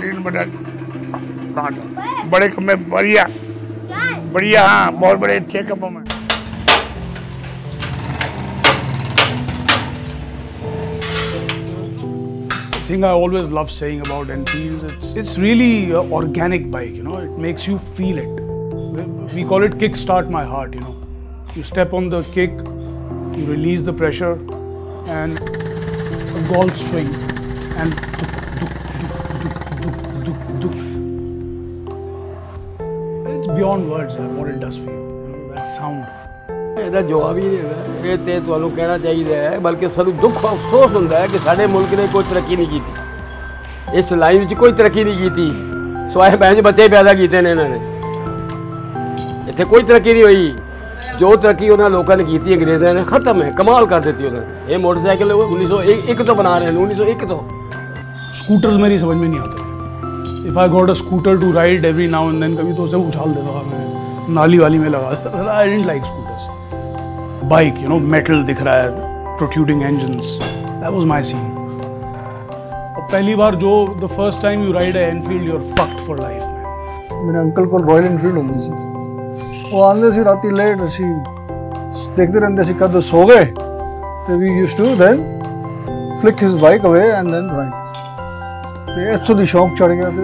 तीन बड़ा बड़े कप में बढ़िया बढ़िया, हाँ बहुत बड़े अच्छे कपों में। The thing I always love saying about Enfield, it's really an organic bike, you know, it makes you feel it. We call it kick start my heart, you know. You step on the kick, you release the pressure and a golf swing and it's beyond words what it does for you, that sound. ਇਹਦਾ ਜਵਾਬ ਹੀ ਨਹੀਂ ਹੈਗਾ। ਇਹ ਤੇ ਤੁਹਾਨੂੰ ਕਹਿਣਾ ਚਾਹੀਦਾ ਹੈ, ਬਲਕਿ ਸਾਨੂੰ ਦੁੱਖ ਅਫਸੋਸ ਹੁੰਦਾ ਹੈ ਕਿ ਸਾਡੇ ਮੁਲਕ ਨੇ ਕੋਈ ਤਰੱਕੀ ਨਹੀਂ ਕੀਤੀ, ਇਸ ਲਾਈਨ ਵਿੱਚ ਕੋਈ ਤਰੱਕੀ ਨਹੀਂ ਕੀਤੀ, ਸਵਾਏ ਬੈਂਚ ਬੱਚੇ ਪੈਦਾ ਕੀਤੇ ਨੇ ਇਹਨਾਂ ਨੇ। ਇੱਥੇ ਕੋਈ ਤਰੱਕੀ ਨਹੀਂ ਹੋਈ। ਜੋ ਤਰੱਕੀ ਉਹਨਾਂ ਲੋਕਾਂ ਨੇ ਕੀਤੀ ਅੰਗਰੇਜ਼ਾਂ ਨੇ ਖਤਮ ਹੈ, ਕਮਾਲ ਕਰ ਦਿੱਤੀ ਉਹਨਾਂ ਨੇ। ਇਹ ਮੋਟਰਸਾਈਕਲ 1901 ਤੋਂ ਬਣਾ ਰਹੇ हैं, 1901 ਤੋਂ। स्कूटर्स मेरी समझ में नहीं आते। If I got a scooter to ride every now and then, कभी तो उसे उछाल देता था मैं, नाली वाली में लगा देता था। I didn't like scooters. Bike, you know, metal दिख रहा है, protruding engines. That was my scene. और पहली बार जो the first time you ride a Enfield, you're fucked for life, man. मेरे अंकल को रॉयल एनफील्ड होती सी, वो आंदे सी राती लेट, असी देखते रहंदे सी कद सो गए, तो we used to then flick his bike away and then ride. ਤੇ ਇੱਥੋਂ ਦੀ ਸ਼ੌਂਕ ਚੜ ਗਿਆ। ਤੇ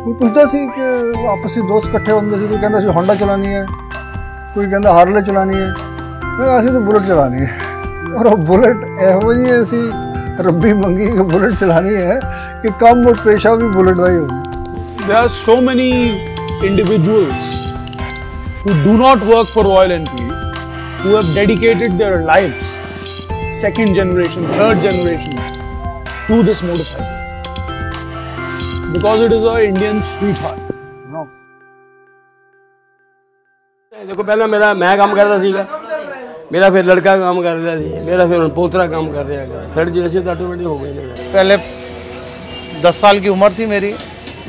ਕੋਈ ਪੁੱਛਦਾ ਸੀ ਕਿ ਆਪਸ ਵਿੱਚ ਦੋਸਤ ਇਕੱਠੇ ਹੁੰਦੇ ਸੀ, ਕੋਈ ਕਹਿੰਦਾ ਸੀ ਹੋਂਡਾ ਚਲਾਣੀ ਹੈ, ਕੋਈ ਕਹਿੰਦਾ ਹਾਰਲੇ ਚਲਾਣੀ ਹੈ, ਅਸੀਂ ਤਾਂ ਬੁਲਟ ਚਲਾਣੀ ਹੈ। ਔਰ ਉਹ ਬੁਲਟ ਇਹੋ ਜਿਹੀ ਅਸੀਂ ਰੱਬੀ ਮੰਗੀ ਕਿ ਬੁਲਟ ਚਲਾਣੀ ਹੈ ਕਿ ਕੰਮ ਔਰ ਪੇਸ਼ਾ ਵੀ ਬੁਲਟ ਦਾ ਹੀ ਹੋ ਗਿਆ। There are so many individuals who do not work for Royal Enfield, who have dedicated their lives, second generation, third generation, to this motorcycle. Because it is an Indian sweetheart, you know. देखो पहला मैं काम करता सीगा, मेरा फिर लड़का काम कर रहा थी, मेरा फिर पोतरा काम कर रहा है। थर्ड जनरेशन तो ऑटोमेटिक हो गई। पहले 10 साल की उम्र थी मेरी,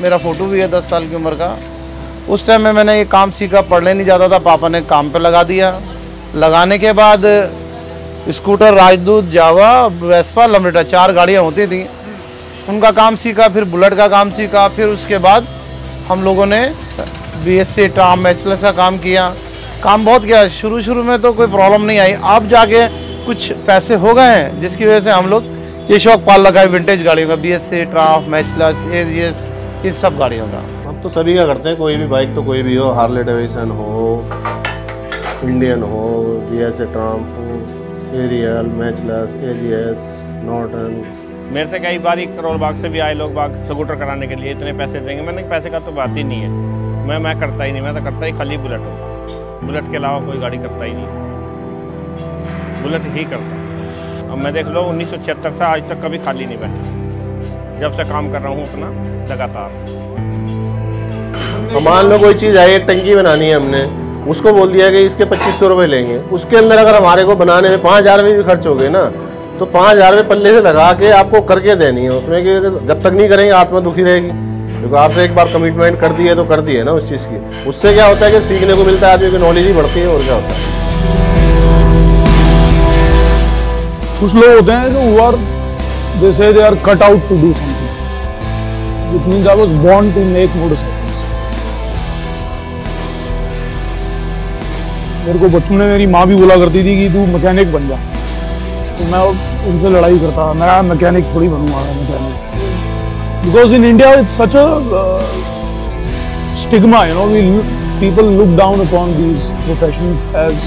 मेरा फ़ोटो भी है 10 साल की उम्र का। उस टाइम में मैंने ये काम सीखा, पढ़ने नहीं जाता था, पापा ने काम पे लगा दिया। लगाने के बाद स्कूटर, राजदूत, जावा, वेस्पा, लमरेटा 4 गाड़ियाँ होती थी, उनका काम सीखा। फिर बुलेट का काम सीखा। फिर उसके बाद हम लोगों ने BSc ट्राम मैचलेस का काम किया। काम बहुत किया। शुरू में तो कोई प्रॉब्लम नहीं आई, अब जाके कुछ पैसे हो गए हैं जिसकी वजह से हम लोग ये शौक पाल रखा है विंटेज गाड़ियों का, BSc ट्राम मैचलेस, AGS, इस सब गाड़ियों का। हम तो सभी का करते हैं, कोई भी बाइक तो कोई भी हो, हार्ले डेविडसन हो, इंडियन हो, BSc ट्राम हो, एरियल, मैचलेस, AGS, नॉर्टन। मेरे से कई बार करोल बाग से भी आए लोग बाग स्कूटर कराने के लिए, इतने पैसे देंगे। मैंने पैसे का तो बात ही नहीं है, मैं करता ही नहीं। मैं तो करता ही खाली बुलेट हो, बुलेट के अलावा कोई गाड़ी करता ही नहीं, बुलेट ही करता। अब मैं देख लो 1976 से आज तक कभी खाली नहीं बैठा, जब से काम कर रहा हूँ अपना लगातार। मान लो कोई चीज़ आई, एक टंकी बनानी है, हमने उसको बोल दिया कि इसके 2500 रुपये लेंगे। उसके अंदर अगर हमारे को बनाने में 5000 रुपये भी खर्च हो गए ना, तो 5000 रुपये पल्ले से लगा के आपको करके देनी है उसमें, कि जब तक नहीं करेंगे आत्मा दुखी रहेगी। क्योंकि आपसे एक बार कमिटमेंट कर दी है तो कर दी है ना उस चीज़ की। उससे क्या होता है कि सीखने को मिलता है, आदमी की नॉलेज ही बढ़ती है। और क्या होता है, कुछ लोग होते हैं जो who are, they say they are cut out to do something, which means I was born to make motorcycles. मेरे को बचपन में मेरी माँ भी बोला करती थी कि तू मैकेनिक बन जा, तो मैं उनसे लड़ाई करता, मैं मैकेनिक थोड़ी बनूंगा mechanic. Because in India it's such a stigma, you know, people look down upon these professions as,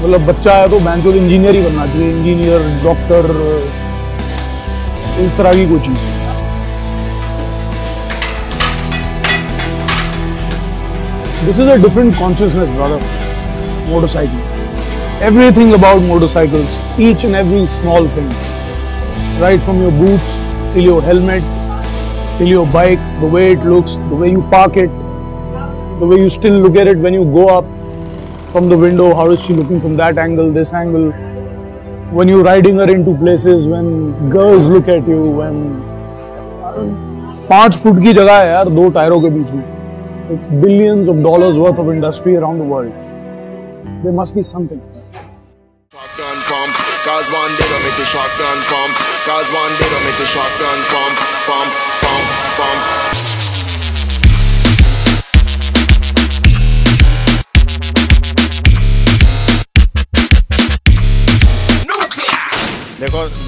मतलब बच्चा है तो बैंचोर इंजीनियर ही बनना चाहिए, इंजीनियर, डॉक्टर, इस तरह की कोई चीज। This is a different consciousness, brother. Motorcycle. Everything about motorcycles, each and every small thing, right from your boots till your helmet, till your bike, the way it looks, the way you park it, the way you still look at it when you go up from the window, how is she looking from that angle, this angle, when you're riding her into places, when girls look at you, when 5 foot की जगह है यार 2 टायरों के बीच में, it's billions of dollars worth of industry around the world. There must be something. Cause one day to make the shotgun pump. Cause one day to make the shotgun pump, pump, pump, pump.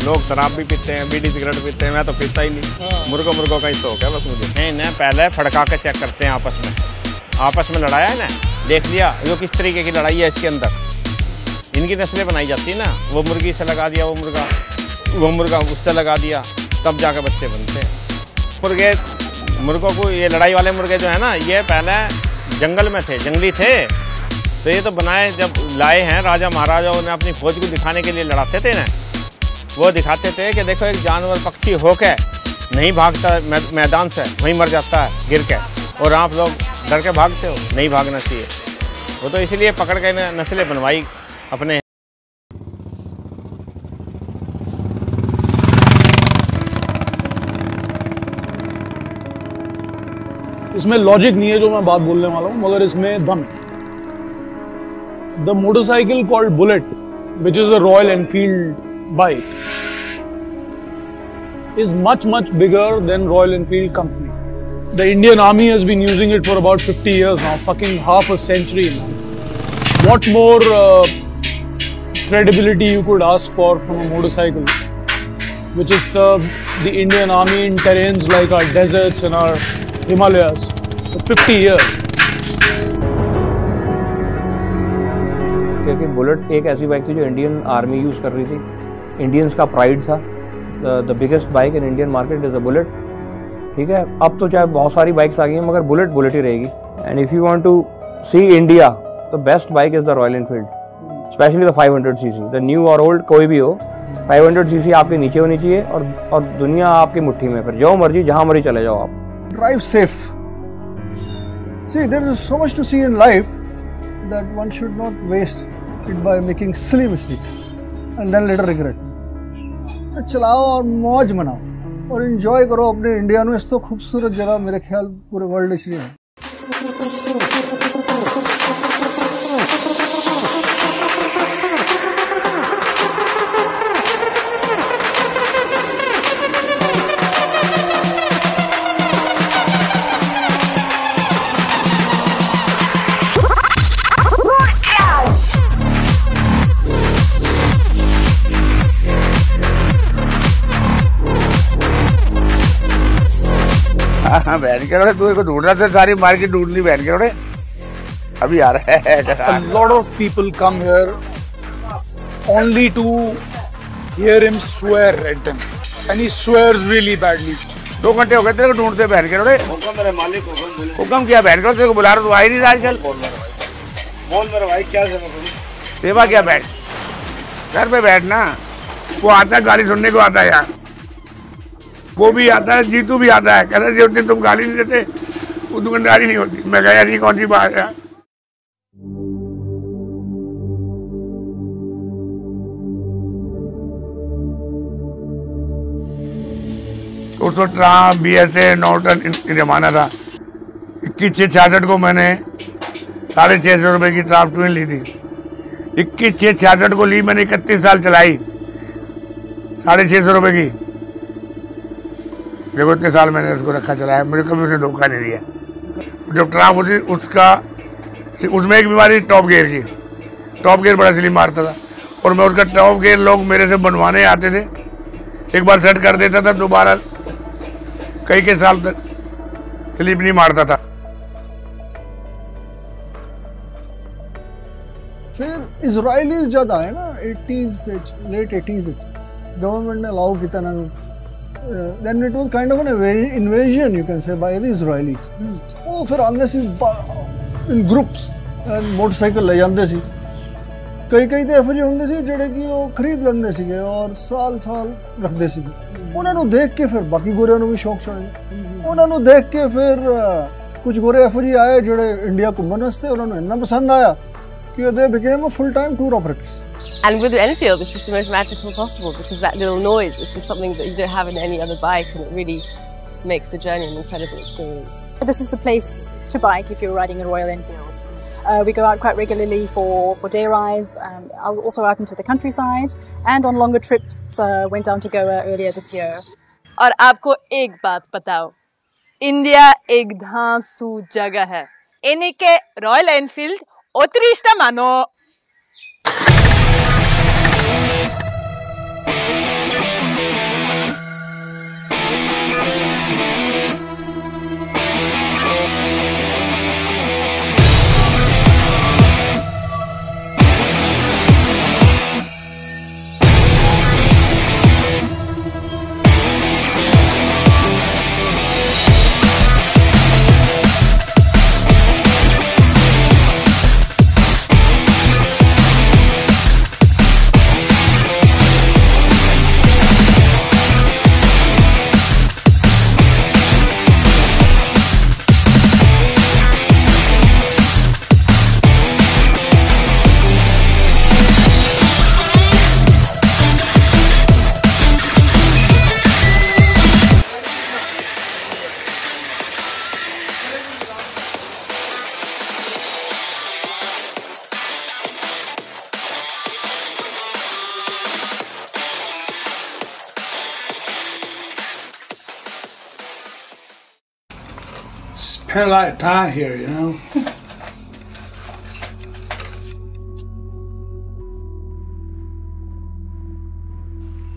लोग शराब भी पीते हैं, बीड़ी cigarette पीते हैं, मैं तो पीता ही नहीं। मुर्गों का ही शौक है बस मुझे। नहीं ना, पहले फड़का के चेक करते हैं आपस में लड़ाया है ना, देख लिया वो किस तरीके की लड़ाई है इसके अंदर। इनकी नस्लें बनाई जाती है ना, वो मुर्गी से लगा दिया, वो मुर्गा उससे लगा दिया, तब जाकर बच्चे बनते हैं। मुर्गों को, ये लड़ाई वाले मुर्गे जो है ना, ये पहले जंगल में थे, जंगली थे, तो ये तो बनाए जब लाए हैं राजा महाराजाओं ने अपनी फौज को दिखाने के लिए लड़ाते थे ना, वो दिखाते थे कि देखो एक जानवर पक्षी होके नहीं भागता मैदान से, वहीं मर जाता है गिर के, और आप लोग डर के भागते हो, नहीं भागना चाहिए। वो तो इसलिए पकड़ के नस्लें बनवाई अपने। इसमें लॉजिक नहीं है जो मैं बात बोलने वाला हूं, मगर इसमें दम। The motorcycle called bullet, which is a Royal Enfield bike, is much bigger than Royal Enfield company. The Indian Army has been using it for about 50 years now, fucking half a century now. What more credibility you could ask for from a motorcycle, which has served the Indian Army in terrains like our deserts and our Himalayas for 50 years. क्योंकि bullet एक ऐसी bike थी जो Indian army use कर रही थी, Indians का pride था। The biggest bike in Indian market is a bullet. ठीक है, अब तो चाहे बहुत सारी बाइक्स आ गई हैं, मगर बुलेट ही रहेगी। And if you want to see India, the best bike is the Royal Enfield, specially the 500 CC. The new और ओल्ड कोई भी हो, 500 सीसी आपके नीचे होनी चाहिए, और दुनिया आपकी मुट्ठी में, फिर जो मर्जी जहाँ मर्जी चले जाओ आप। Drive safe. See, there is so much to see in life that one should not waste it by making silly mistakes and then later regret. चलाओ और मौज मनाओ और enjoy करो अपने इंडिया में। इस तो खूबसूरत जगह मेरे ख्याल पूरे वर्ल्ड इसलिए है। हाँ बहन के रोड़े, तू ढूंढ रहा था, सारी मार्केट ढूंढ ली बहन के रोड़े, अभी आ रहा है। A lot of people come here only to hear him swear at them, and he swears really badly. 2 घंटे हो गए तेरे को ढूंढते बहन के रोड़े। हुक्म किया बहन के, तेरे को बुला रहा, तू आ ही नहीं रहा आजकल। बोल मेरे भाई क्या सेवा क्या, बैठ घर पे बैठना। वो आता है गाली सुनने को आता है यार, वो भी आता है, जीतू भी आता है, कहता है जिस दिन तुम गाली नहीं देते वो दुकानदारी नहीं होती। मैं कहा यार ये कौन सी बात है। उस वक्त ट्राम BSA नॉर्टन जमाना था। 21,666 को मैंने 650 रुपये की ट्राम ट्विन ली थी। 21,666 को ली मैंने, 31 साल चलाई, 650 रुपये की। देखो इतने साल मैंने इसको रखा चलाया, मुझे कभी उसने धोखा नहीं दिया। जब ट्राम होती उसका, उसमें एक बीमारी टॉप गियर की, टॉप गियर बड़ा स्लिप मारता था, और मैं उसका टॉप गियर लोग मेरे से बनवाने आते थे, एक बार सेट कर देता था, दोबारा कई साल तक स्लिप नहीं मारता था। फिर इजराइलीज ज़्यादा है ना, 80s लेट 80s गवर्नमेंट ने अलाउ किया ना, then it was kind of an invasion you can say by the Israelis. ਉਹ ਫਿਰ ਆਉਂਦੇ ਸੀ in groups and motorcycle ਲੈ ਜਾਂਦੇ ਸੀ। ਕਈ ਤੇ ਇਹੋ ਜਿਹੇ ਹੁੰਦੇ ਸੀ ਜਿਹੜੇ ਕਿ ਉਹ ਖਰੀਦ ਲੈਂਦੇ ਸੀਗੇ ਔਰ ਸਾਲ ਰੱਖਦੇ ਸੀਗੇ। ਉਹਨਾਂ ਨੂੰ ਦੇਖ ਕੇ ਫਿਰ ਬਾਕੀ ਗੋਰਿਆਂ ਨੂੰ ਵੀ ਸ਼ੌਕ ਚੜ੍ਹ ਗਿਆ। ਉਹਨਾਂ ਨੂੰ ਦੇਖ ਕੇ ਫਿਰ ਕੁਝ ਗੋਰੇ ਇਹੋ ਜਿਹੇ ਆਏ ਜਿਹੜੇ ਇੰਡੀਆ ਘੁੰਮਣ ਵਾਸਤੇ, ਉਹਨਾਂ ਨੂੰ ਇੰਨਾ ਪਸੰਦ ਆਇਆ ਕਿ they became a full-time tour operators. And with the Enfield, it's just the most magical possible, because that little noise is just something that you don't have in any other bike, and it really makes the journey an incredible experience. This is the place to bike if you're riding a Royal Enfield. We go out quite regularly for day rides, also out into the countryside, and on longer trips. Went down to Goa earlier this year. और आपको एक बात बताओ, India एक धांसू जगह है, इन्हीं के रॉयल एनफील्ड उत्कृष्ट मानो। Hell, I tie here, you know.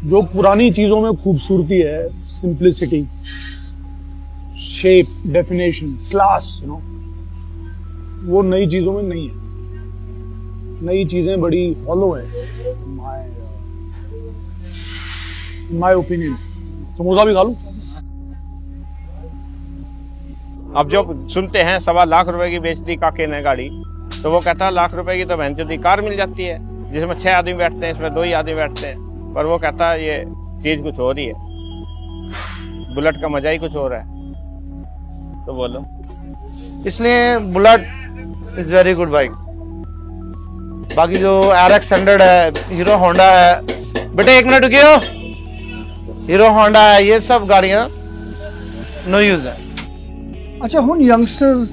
जो पुरानी चीजों में खूबसूरती है, simplicity, shape, definition, class, you know, वो नई चीजों में नहीं है। नई चीजें बड़ी हॉलो है, माय ओपिनियन। समोसा भी खा लूं। अब जो सुनते हैं 1.25 लाख रुपए की बेच दी काके ने गाड़ी, तो वो कहता है लाख रुपए की तो बहन कार मिल जाती है जिसमें 6 आदमी बैठते हैं, इसमें 2 ही आदमी बैठते हैं। पर वो कहता है ये चीज कुछ और ही है, बुलेट का मजा ही कुछ और है। तो बोलो, इसलिए bullet is very good bike. बाकी जो RX 100 है, हीरो होंडा है, बेटे 1 मिनट रुकियो, हीरो होंडा है, ये सब गाड़ियां नो यूज है। अच्छा, हुन यंगस्टर्स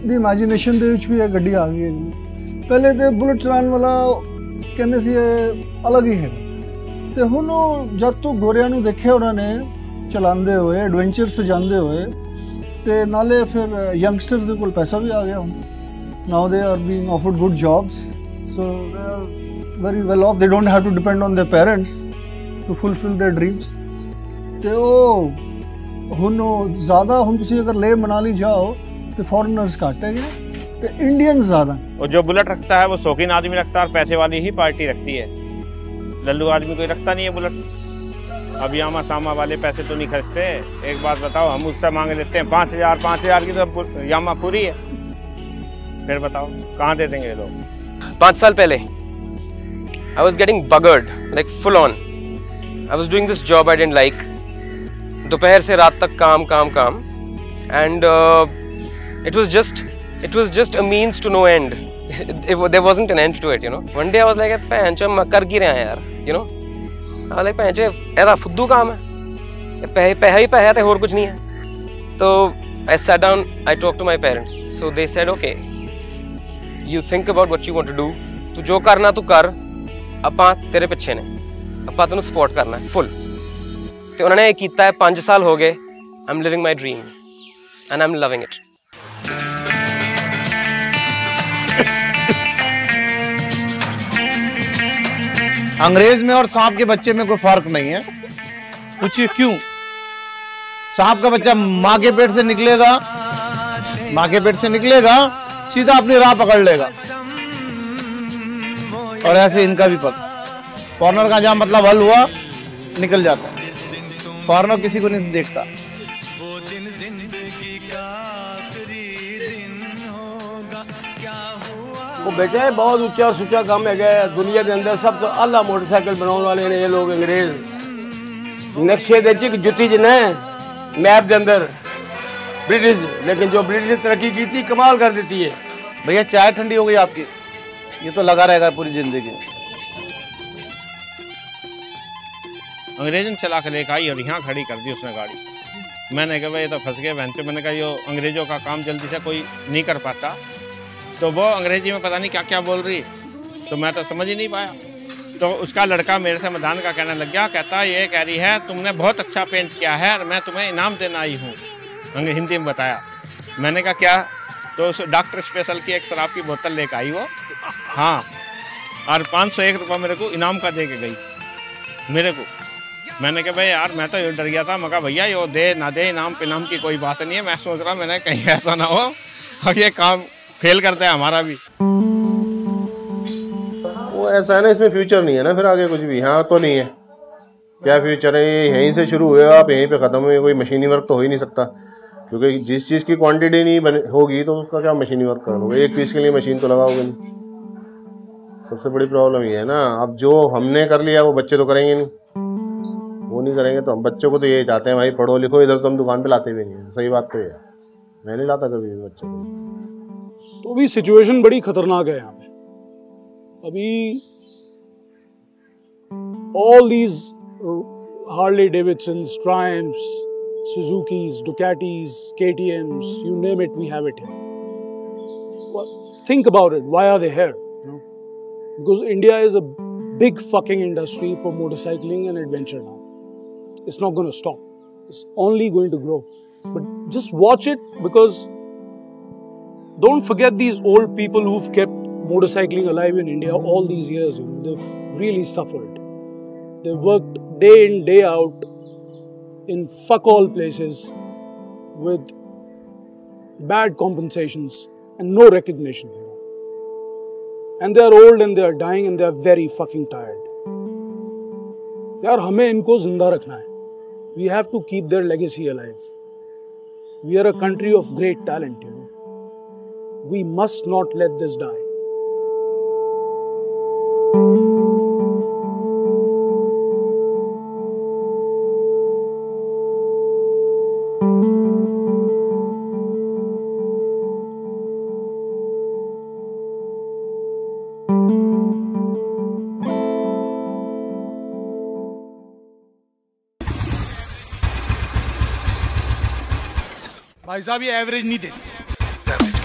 दी इमेजिनेशन दे विच भी ये गड्डी आ गई है। पहले ते बुलेट चलाने वाला कहंदे सी अलग ही है, ते हुन जद तो गोरियां नूं देखिया उन्हां ने चलांदे हुए, एडवेंचर्स ते जांदे हुए, ते नाले फिर यंगस्टर्स दे कोल पैसा भी आ गया हुन। Now they are being offered good jobs, so they are very well off, they don't have to depend on their parents to fulfil their dreams. ते ओ हुन ज़्यादा हुन तुसी अगर ले मनाली जाओ तो फॉरेनर्स घट है, तो इंडियंस ज़्यादा। और जो बुलेट रखता है वो शौकीन आदमी रखता है और पैसे वाली ही पार्टी रखती है। लल्लू आदमी कोई रखता नहीं है बुलेट। अब यामा सामा वाले पैसे तो नहीं खर्चते। एक बात बताओ, हम उससे मांग लेते हैं 5,000 की तो यामा पूरी है, फिर बताओ कहाँ दे देंगे लोग। 5 साल पहले I was getting buggered, like full on. I was doing this job I didn't like. दोपहर से रात तक काम and it was just a means to no end. There wasn't an end to it, you know. One day I was like, पैंचो मैं कर की रहे हैं यार, you know. I was like, पैंचो ऐसा फुद्दू काम है, पैसा ही पैसा है, और कुछ नहीं है। तो I sat down, I talked to my parents. So they said, okay, you think about what you want to do. तू जो करना तू कर, अपा तेरे पिछे ने, अपा तेनू सपोर्ट करना है फुल। तो उन्होंने ये किया है, 5 साल हो गए। I am living my dream and I am loving it. अंग्रेज में और सांप के बच्चे में कोई फर्क नहीं है। पूछिए क्यों? सांप का बच्चा माँ के पेट से निकलेगा, सीधा अपनी राह पकड़ लेगा। और ऐसे इनका भी पक फॉरनर का जहां मतलब हल हुआ, निकल जाता है। फॉरनर किसी को नहीं देखता। वो बेटे बहुत ऊंचा सुचा काम है दुनिया के अंदर। सब तो आला मोटरसाइकिल बनाने वाले ने ये लोग अंग्रेज। नक्शे दे जुत्ती च ने मैप के अंदर ब्रिटिश, लेकिन जो ब्रिटिश ने तरक्की की थी कमाल कर देती है। भैया चाय ठंडी हो गई आपकी, ये तो लगा रहेगा पूरी जिंदगी। अंग्रेज ने चला के लेकर आई और यहाँ खड़ी कर दी उसने गाड़ी। मैंने कहा ये तो फंस गए बहन। मैंने कहा ये अंग्रेजों का काम जल्दी से कोई नहीं कर पाता। तो वो अंग्रेजी में पता नहीं क्या क्या बोल रही, तो मैं तो समझ ही नहीं पाया। तो उसका लड़का मेरे से मैदान का कहने लग गया, कहता ये कह रही है तुमने बहुत अच्छा पेंट किया है और मैं तुम्हें इनाम देना आई हूँ। हिंदी में बताया। मैंने कहा क्या? तो उस डॉक्टर स्पेशल की एक शराब की बोतल लेकर आई वो, हाँ, और 501 रुपये मेरे को इनाम का दे के गई मेरे को। मैंने कहा भाई यार मैं तो डर गया था। मैं कहा भैया ये दे ना दे इनाम पिनाम की कोई बात नहीं है। मैं सोच रहा मैंने कहीं ऐसा ना हो और ये काम फेल करता है हमारा भी। वो ऐसा है ना, इसमें फ्यूचर नहीं है ना फिर आगे कुछ भी। यहाँ तो नहीं है, क्या फ्यूचर है? यहीं से शुरू हुए आप यहीं पे ख़त्म हुए। कोई मशीनी वर्क तो हो ही नहीं सकता, क्योंकि जिस चीज़ की क्वांटिटी नहीं होगी तो उसका क्या मशीनी वर्क करोगे? एक पीस के लिए मशीन तो लगाओगे नहीं। सबसे बड़ी प्रॉब्लम ये है ना। अब जो हमने कर लिया वो बच्चे तो करेंगे नहीं, वो नहीं करेंगे तो हम बच्चों को तो ये चाहते हैं भाई पढ़ो लिखो। इधर तो हम दुकान पे लाते भी नहीं है। सही बात तो ये है, मैं नहीं लाता कभी भी बच्चों को। तो अभी सिचुएशन बड़ी खतरनाक है यहाँ पे। अभी all these Harley Davidsons, Triumphs, Suzukis, Ducatis, KTMs, you name it, we have it here. Well, think about it. Why are they here? You know, because India is a big fucking industry for motorcycling and adventure now. It's not going to stop. It's only going to grow. But just watch it, because don't forget these old people who've kept motorcycling alive in India all these years. You know, they've really suffered. They've worked day in, day out in fuck all places with bad compensations and no recognition. You know. And they are old and they are dying and they are very fucking tired. यार हमें इनको जिंदा रखना है. We have to keep their legacy alive. We are a country of great talent, you know. We must not let this die. भाई साहब ये average नहीं देती.